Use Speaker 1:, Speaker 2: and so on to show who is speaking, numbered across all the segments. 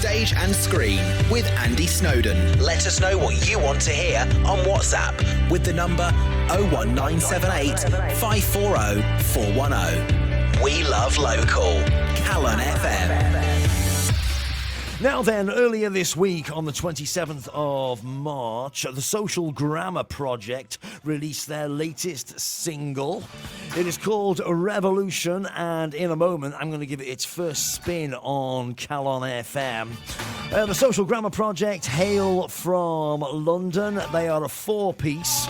Speaker 1: Stage and Screen with Andy Snowden. Let us know what you want to hear on WhatsApp with the number 01978 540 410. We love local. Calon FM.
Speaker 2: Now then, earlier this week, on the 27th of March, the Social Grammar Project released their latest single. It is called Revolution, and in a moment I'm going to give it its first spin on Calon FM. The Social Grammar Project hail from London. They are a four-piece.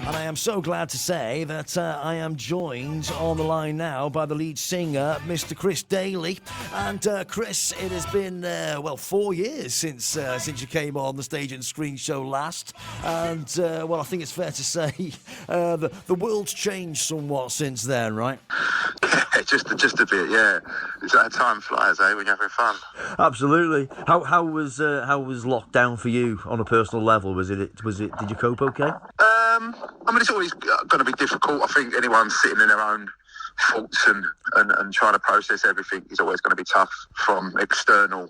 Speaker 2: And I am so glad to say that I am joined on the line now by the lead singer, Mr. Chris Daley. And Chris, it has been 4 years since you came on the Stage and Screen show last. And I think it's fair to say the world's changed somewhat since then, right?
Speaker 3: Yeah, just a bit. Yeah, it's that time flies, when you're having fun.
Speaker 2: Absolutely. How was lockdown for you on a personal level? Was it? Did you cope okay?
Speaker 3: It's always going to be difficult. I think anyone sitting in their own thoughts and trying to process everything is always going to be tough from external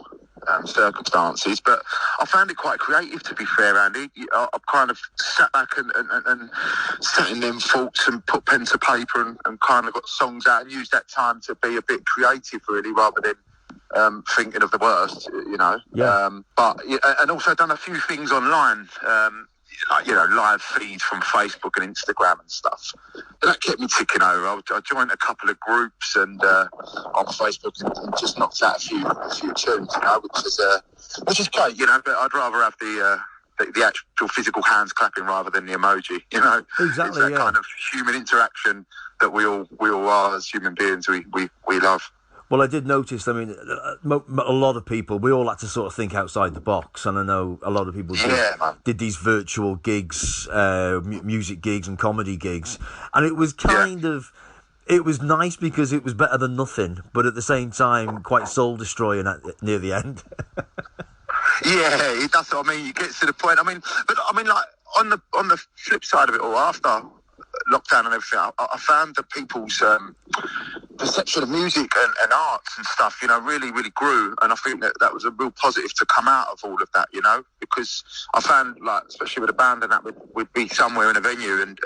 Speaker 3: circumstances. But I found it quite creative, to be fair, Andy. I've kind of sat back and sat in them thoughts and put pen to paper and kind of got songs out and used that time to be a bit creative, really, rather than thinking of the worst, Yeah. And also done a few things online. Live feeds from Facebook and Instagram and stuff. But that kept me ticking over. I joined a couple of groups and on Facebook and just knocked out a few tunes, which is great, But I'd rather have the actual physical hands clapping rather than the emoji,
Speaker 2: Exactly.
Speaker 3: It's that kind of human interaction that we all are as human beings. We love.
Speaker 2: Well, I did notice, a lot of people, we all had to sort of think outside the box, and I know a lot of people did these virtual gigs, music gigs and comedy gigs, and it was it was nice because it was better than nothing, but at the same time, quite soul-destroying near the end.
Speaker 3: Yeah, that's what I mean. You get to the point. On the flip side of it all, after lockdown and everything, I found that people's perception of music and arts and stuff, really, really grew. And I think that was a real positive to come out of all of that, because I found, especially with a band and that, we'd be somewhere in a venue and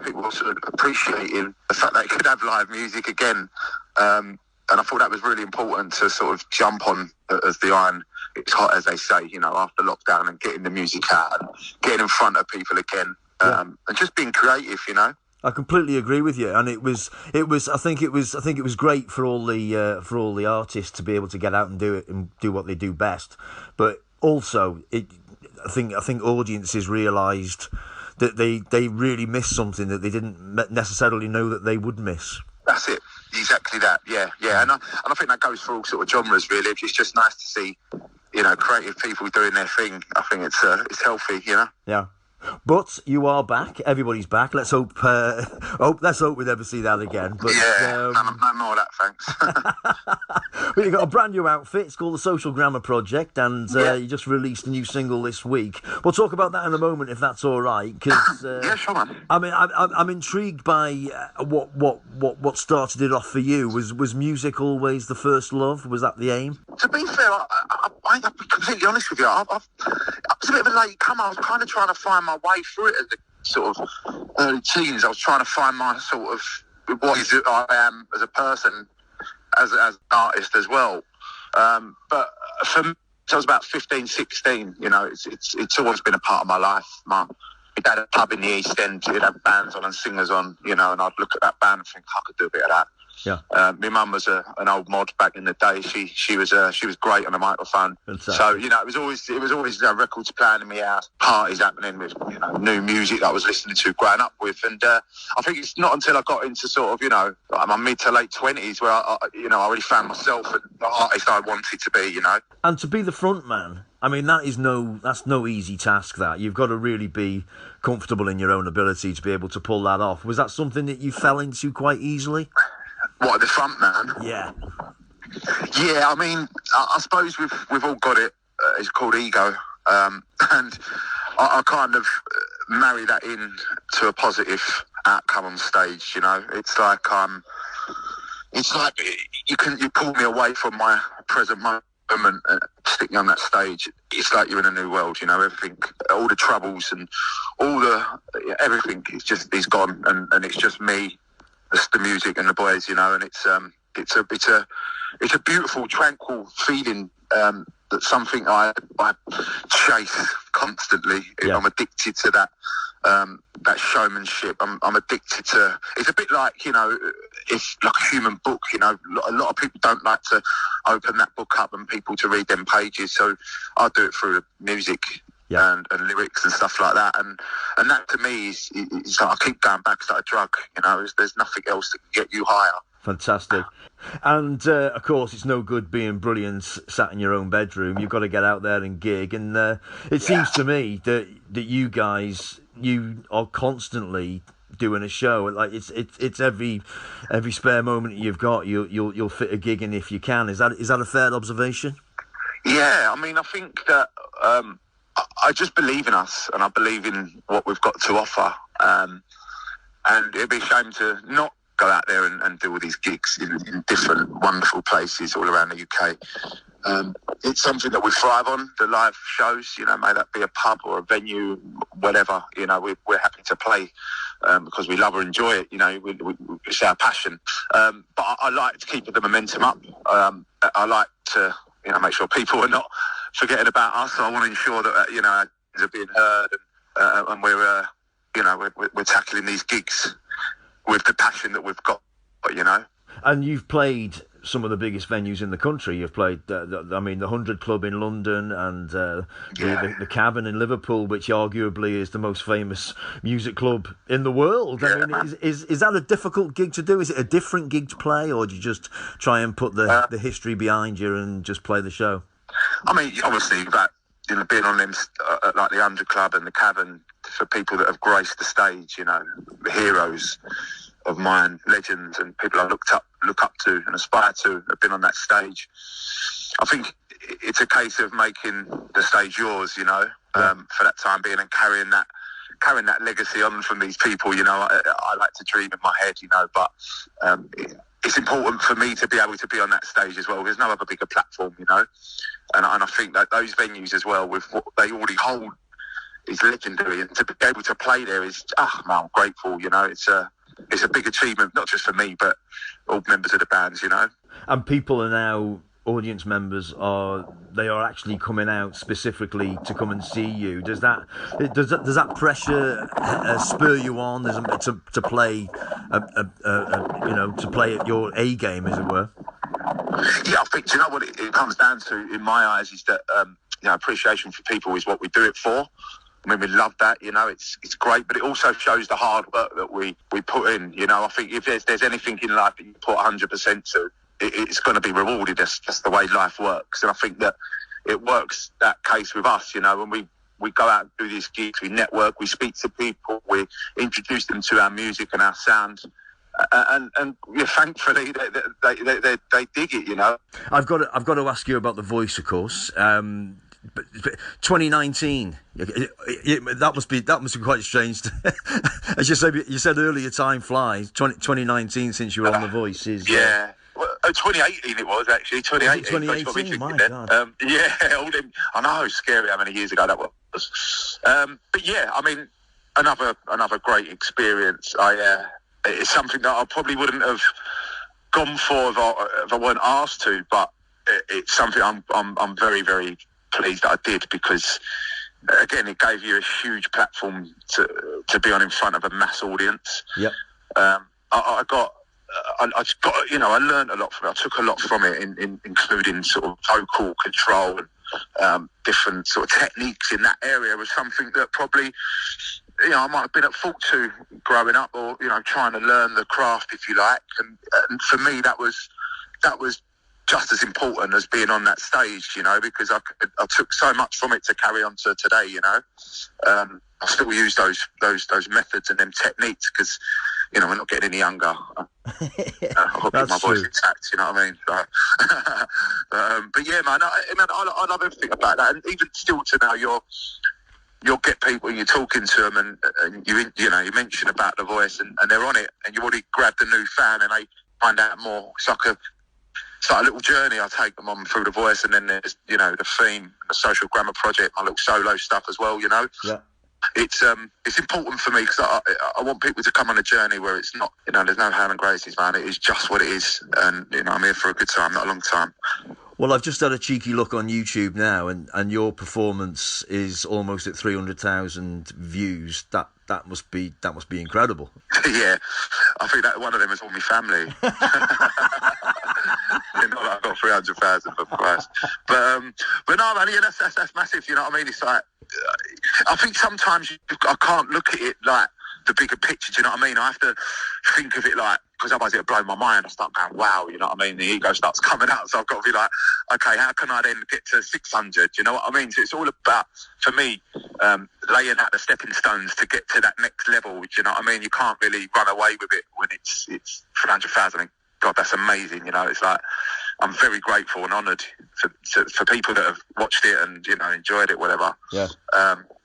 Speaker 3: people were sort of appreciating the fact that they could have live music again. And I thought that was really important to sort of jump on as the iron. It's hot, as they say, after lockdown, and getting the music out and getting in front of people again. And just being creative,
Speaker 2: I completely agree with you, and it was. I think it was great for all the artists to be able to get out and do it and do what they do best. But also, I think audiences realised that they really missed something that they didn't necessarily know that they would miss.
Speaker 3: That's it, exactly that. Yeah, and I think that goes for all sort of genres, really. It's just nice to see, creative people doing their thing. I think it's healthy,
Speaker 2: Yeah. But you are back. Everybody's back. Let's hope. Let's hope we never see that again. But
Speaker 3: no more of that, thanks.
Speaker 2: But you've got a brand new outfit. It's called the Social Grammar Project, and you just released a new single this week. We'll talk about that in a moment, if that's all right. Cause,
Speaker 3: yeah, sure, man.
Speaker 2: I'm intrigued by what started it off for you. Was music always the first love? Was that the aim?
Speaker 3: To be fair, I'm completely honest with you. I was a bit of a late comer. I was kind of trying to find my way through it as a sort of early teens. I was trying to find my sort of what is it I am as a person, as an artist as well. But for me, I was about 15, 16. It's always been a part of my life. My dad had a pub in the East End. He'd have bands on and singers on, and I'd look at that band and think I could do a bit of that.
Speaker 2: Yeah.
Speaker 3: My mum was an old mod back in the day. She was great on the microphone. So it was always records playing in my house, parties happening with new music that I was listening to growing up with. And I think it's not until I got into sort of my mid to late 20s where I really found myself and the artist I wanted to be.
Speaker 2: And to be the front man, that's no easy task. That you've got to really be comfortable in your own ability to be able to pull that off. Was that something that you fell into quite easily?
Speaker 3: What, the front man?
Speaker 2: Yeah.
Speaker 3: Yeah, I suppose we've all got it. It's called ego. And I kind of marry that in to a positive outcome on stage, It's like you pull me away from my present moment stick you on that stage, it's like you're in a new world, you know, everything, all the troubles and everything is gone, and it's just me, the music and the boys, you know, and it's a beautiful, tranquil feeling, that's something I chase constantly.
Speaker 2: Yeah.
Speaker 3: I'm addicted to that showmanship. I'm addicted to. It's a bit like, you know, it's like a human book. You know, a lot of people don't like to open that book up and people to read them pages. So I do it through music.
Speaker 2: Yeah.
Speaker 3: And lyrics and stuff like that, and that to me is like I keep going back. It's like a drug, you know. There's nothing else that can get you higher.
Speaker 2: Fantastic. And of course, it's no good being brilliant sat in your own bedroom. You've got to get out there and gig. And it seems to me that you guys, you are constantly doing a show. Like it's every spare moment you've got, you'll fit a gig in if you can. Is that a fair observation?
Speaker 3: Yeah, I mean, I think that I just believe in us, and I believe in what we've got to offer. And it'd be a shame to not go out there and do all these gigs in different wonderful places all around the UK. It's something that we thrive on, the live shows, you know, may that be a pub or a venue, whatever, you know, we're happy to play because we love or enjoy it, you know, it's our passion. But I like to keep the momentum up. I like to, you know, make sure people are not forgetting about us. So I want to ensure that, you know, our gigs are being heard and we're, you know, we're tackling these gigs with the passion that we've got, you know.
Speaker 2: And you've played some of the biggest venues in the country. You've played, the 100 Club in London and the Cavern in Liverpool, which arguably is the most famous music club in the world.
Speaker 3: Yeah,
Speaker 2: I mean, is that a difficult gig to do? Is it a different gig to play, or do you just try and put the history behind you and just play the show?
Speaker 3: I mean, obviously, that, you know, being on them like the 100 Club and the Cavern, for people that have graced the stage, you know, the heroes of mine, legends, and people I look up to and aspire to have been on that stage. I think it's a case of making the stage yours, you know, for that time being, and carrying that legacy on from these people. You know, I like to dream in my head, you know, but it's important for me to be able to be on that stage as well. There's no other bigger platform, you know, and I think that those venues as well, with what they already hold, is legendary, and to be able to play there is, man, I'm grateful, you know. It's a big achievement, not just for me, but all members of the bands, you know. And
Speaker 2: people are now, audience members are actually coming out specifically to come and see you. Does that pressure spur you on to play to play at your A game, as it were?
Speaker 3: Yeah, I think, do you know what it comes down to in my eyes is that you know, appreciation for people is what we do it for. I mean, we love that, you know, it's great, but it also shows the hard work that we put in, you know. I think if there's anything in life that you put 100% to, it's going to be rewarded. That's just the way life works. And I think that it works that case with us, you know, when we go out and do these gigs, we network, we speak to people, we introduce them to our music and our sound. And yeah, thankfully they dig it, you know. I've got
Speaker 2: to ask you about The Voice, of course. But 2019, that must be quite strange. As you said earlier, time flies. 2019 since you were on The Voice is
Speaker 3: 2018 it was actually 2018.
Speaker 2: My God.
Speaker 3: I know, scary how many years ago that was. But yeah, I mean, another great experience. It's something that I probably wouldn't have gone for if I weren't asked to, but it's something I'm very, very pleased that I did, because again, it gave you a huge platform to be on in front of a mass audience.
Speaker 2: Yep.
Speaker 3: I learned a lot from it. I took a lot from it, including sort of vocal control and different sort of techniques in that area. Was something that probably, you know, I might have been at fault to growing up, or, you know, trying to learn the craft, if you like. And for me, that was just as important as being on that stage, you know, because I took so much from it to carry on to today, you know. I still use those methods and them techniques because, you know, we're not getting any younger. I've got to keep my voice intact, you know what I mean? So, but yeah, man, I love everything about that. And even still to now, you'll get people, you're talking to them, and you mention about The Voice, and they're on it, and you already grabbed a new fan, and they find out more. It's like it's like a little journey I take them on through the voice, and then there's, you know, the theme, the Social Grammar Project, my little solo stuff as well, you know.
Speaker 2: Yeah.
Speaker 3: It's important for me because I want people to come on a journey where it's not, you know, there's no Hale and Graces, man. It is just what it is, and, you know, I'm here for a good time, not a long time.
Speaker 2: Well, I've just had a cheeky look on YouTube now, and your performance is almost at 300,000 views. That must be incredible.
Speaker 3: Yeah, I think that one of them is all my family. You know, I've got 300,000 for Christ. But no, man, yeah, that's massive. You know what I mean? It's like, I think sometimes I can't look at it like the bigger picture. Do you know what I mean? I have to think of it like, because otherwise it'll blow my mind. I start going, wow, you know what I mean? The ego starts coming out. So I've got to be like, okay, how can I then get to 600? You know what I mean? So it's all about, for me, laying out the stepping stones to get to that next level. Do you know what I mean? You can't really run away with it when it's 300,000. God, that's amazing. You know, it's like, I'm very grateful and honoured for people that have watched it and, you know, enjoyed it, whatever.
Speaker 2: Yeah.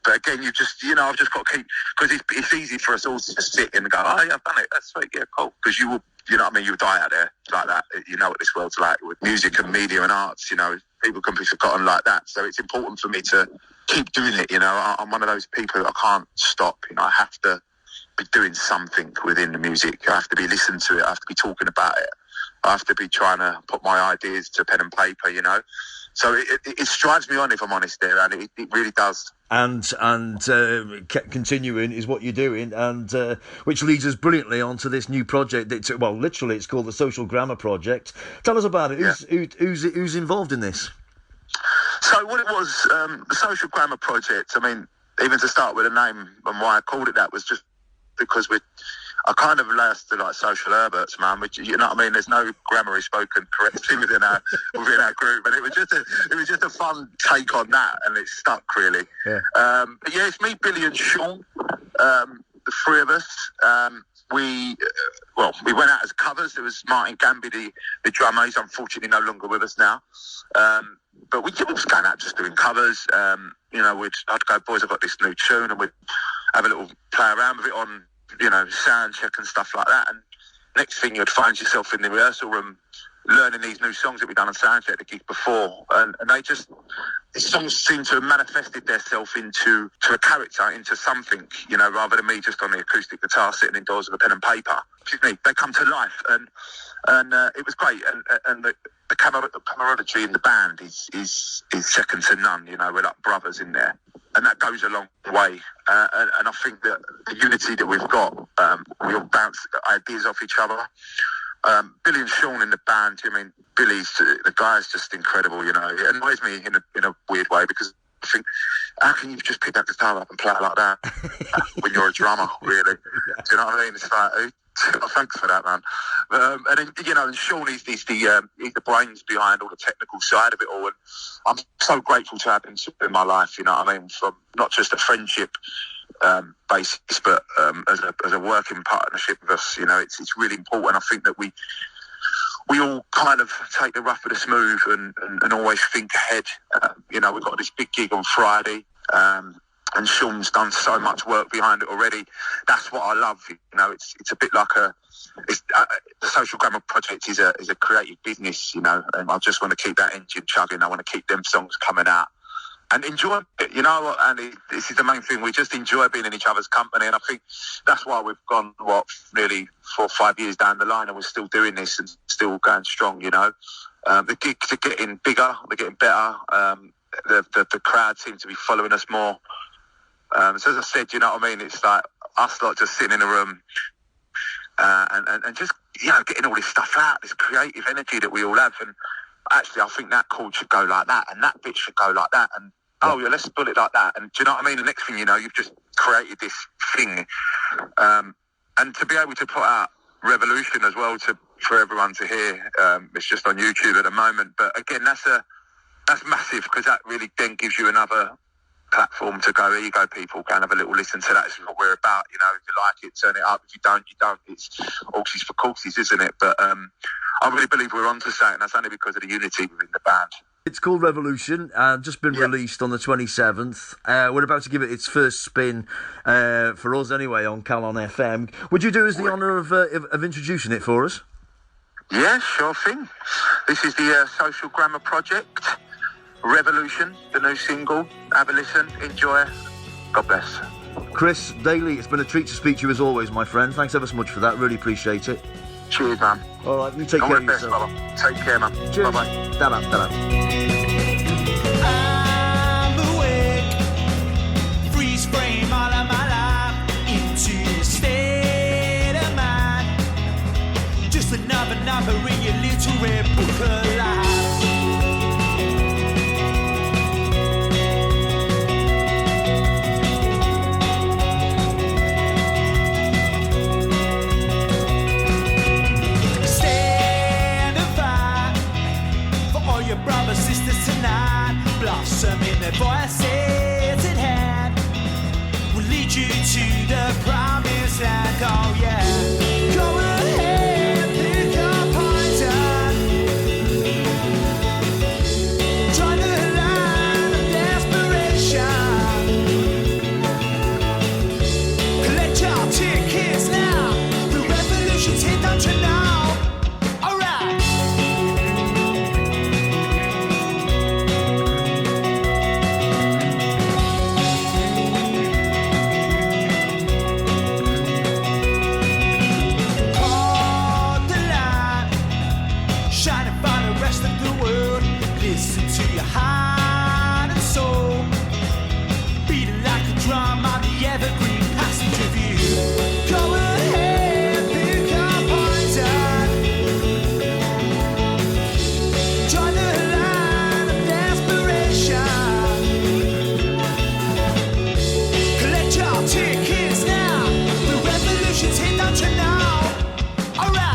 Speaker 3: But again, I've just got to keep, because it's easy for us all to just sit and go, oh, yeah, I've done it. That's sweet. Yeah, cool. Because you will, you know what I mean? You'll die out there like that. You know what this world's like with music and media and arts, you know, people can be forgotten like that. So it's important for me to keep doing it. You know, I'm one of those people that I can't stop. You know, I have to be doing something within the music. I have to be listening to it. I have to be talking about it. I have to be trying to put my ideas to pen and paper, you know. So it strives me on, if I'm honest there, and it really does. And
Speaker 2: continuing is what you're doing, and which leads us brilliantly onto this new project. Literally, it's called the Social Grammar Project. Tell us about it.
Speaker 3: Yeah.
Speaker 2: Who's involved in this?
Speaker 3: So what it was, the Social Grammar Project, I mean, even to start with the name and why I called it that was just because I kind of last to like social Herberts, man. Which, you know what I mean? There's no grammar is spoken correctly within our group, and it was just a fun take on that, and it stuck really.
Speaker 2: Yeah.
Speaker 3: But yeah, it's me, Billy, and Sean, the three of us. We went out as covers. There was Martin Gamby, the drummer. He's unfortunately no longer with us now. But we was going out just doing covers. You know, I'd go, boys, I've got this new tune, and we'd have a little play around with it on, you know, sound check and stuff like that. And next thing, you'd find yourself in the rehearsal room learning these new songs that we'd done on sound check the gig before. And these songs seem to have manifested themselves into a character, into something, you know, rather than me just on the acoustic guitar sitting indoors with a pen and paper. Excuse me, they come to life. And it was great. And the camaraderie in the band is second to none. You know, we're like brothers in there. And that goes a long way. And I think that the unity that we've got, we all bounce ideas off each other. Billy and Sean in the band, I mean, the guy's just incredible, you know. It annoys me in a weird way because I think, how can you just pick that guitar up and play it like that when you're a drummer, really? Do you know what I mean? It's like, thanks for that, man. And then, you know, and Sean, he's the brains behind all the technical side of it all. And I'm so grateful to have him in my life, you know what I mean? From not just a friendship basis, but as a working partnership with us, you know, it's really important. I think that we all kind of take the rough with the smooth and always think ahead. You know, we've got this big gig on Friday. And Sean's done so much work behind it already. That's what I love. You know, it's a bit like the Social Grammar Project is a creative business, you know, and I just want to keep that engine chugging. I want to keep them songs coming out and enjoy it. You know, and this is the main thing. We just enjoy being in each other's company, and I think that's why we've gone nearly 4 or 5 years down the line, and we're still doing this and still going strong. You know, the gigs are getting bigger, they're getting better. The crowd seem to be following us more. So as I said, you know what I mean? It's like us lot just sitting in a room and just, you know, getting all this stuff out, this creative energy that we all have. And actually, I think that chord should go like that, and that bit should go like that, and let's pull it like that. And do you know what I mean? The next thing you know, you've just created this thing. And to be able to put out Revolution as well for everyone to hear, it's just on YouTube at the moment. But again, that's massive, because that really then gives you another platform to go, here you go, people, go and have a little listen to that. This is what we're about, you know. If you like it, turn it up. If you don't, you don't. It's horses for courses, isn't it? But I really believe we're onto something. That's only because of the unity within the band. It's
Speaker 2: called Revolution, just been released on the 27th. We're about to give it its first spin, for us anyway, on Calon FM. Would you do us the honour of introducing it for us?
Speaker 3: Yeah, sure thing. This is the Social Grammar Project, Revolution, the new single. Have a listen, enjoy. God bless.
Speaker 2: Chris Daley, it's been a treat to speak to you as always, my friend. Thanks ever so much for that. Really appreciate it.
Speaker 3: Cheers, man.
Speaker 2: All right, you take care of yourself.
Speaker 3: All the best, fella. Take care, man.
Speaker 2: Cheers.
Speaker 3: Bye-bye.
Speaker 2: Ta-da, ta-da.
Speaker 4: I'm awake, freeze frame all of my life into a state of mind. Just another number in your little red book of life. Your brothers, sisters tonight, blossom in their voices in hand, will lead you to the promised land. Oh yeah, go ahead, pick your poison, join the line of desperation, collect your tickets now, the revolution's hit, don't you know? Listen to your heart and soul, beating like a drum on the evergreen passenger view. Go ahead, pick your poison, join the line of desperation, collect your tickets now, the revolution's hit, don't you know? Alright.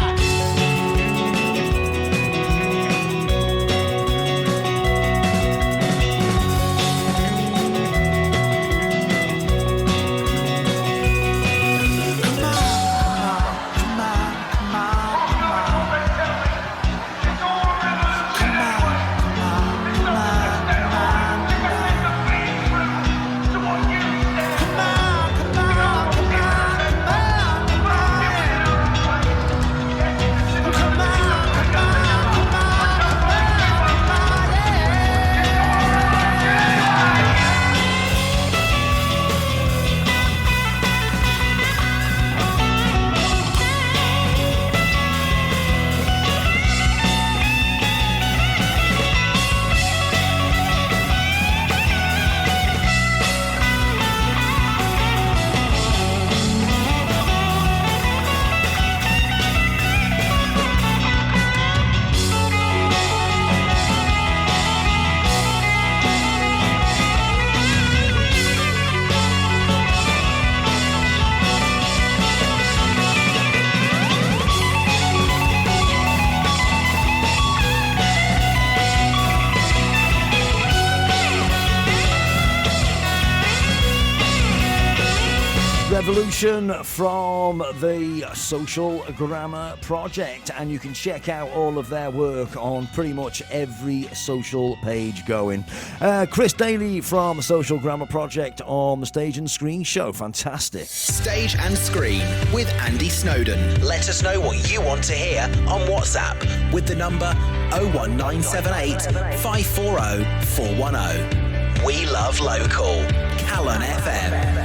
Speaker 2: Revolution from the Social Grammar Project, and you can check out all of their work on pretty much every social page going. Chris Daley from Social Grammar Project on the Stage and Screen show. Fantastic.
Speaker 1: Stage and Screen with Andy Snowden. Let us know what you want to hear on WhatsApp with the number 01978 540 410. We love local. Calon FM.